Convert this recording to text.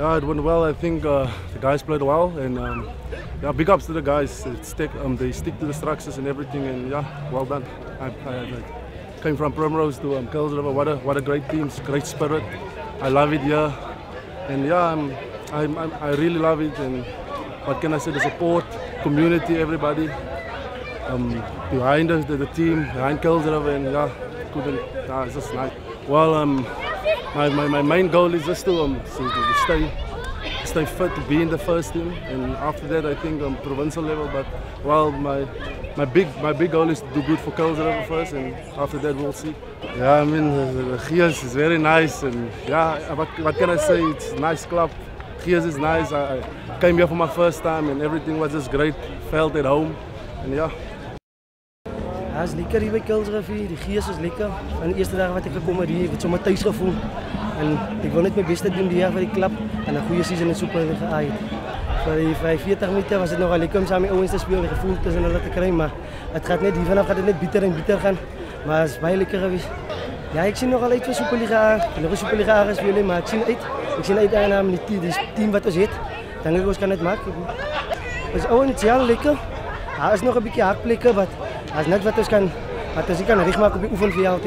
Yeah, it went well. I think the guys played well, and yeah, big ups to the guys. They stick to the structures and everything, and yeah, well done. I came from Primrose to Kuils River. What a great team, great spirit. I love it here, and yeah, I really love it. And what can I say? The support, community, everybody behind us, the team, behind Kuils River, and yeah, it's just nice. Well, my main goal is just to stay fit, to be in the first team, and after that I think provincial level. But well, my big goal is to do good for Kuils River first, and after that we'll see. Yeah, I mean the Gears is very nice, and yeah, what can I say? It's a nice club. Gears is nice. I came here for my first time, and everything was just great. Felt at home, and yeah. Ja, is lekker hier by Kuils River. Die Gees is lekker. Van die eerste dag wat ek gekom het hier, ek het sommer thuis gevoel. En ek wil net my beste doen die jaar vir die klub en 'n goeie season in Super League geaai het. Vir die 45 minute was dit nogal lekker om saam met ouens te speel, die gevoel tussen hulle te kry, maar dit gaat net hiervan af gaat dit net bitter en bitter gaan. Maar is baie lekker geweest. Ja, ek sien nogal uit vir Super League A. Nog 'n Super League A gespeel, maar ek sien uit aan die team wat ons het. Dink ek ons kan dit maak. Ons ouens ja lekker. Daar is nog 'n bietjie hakplekke wat as net wat ons kan regmaak op die oefenveld.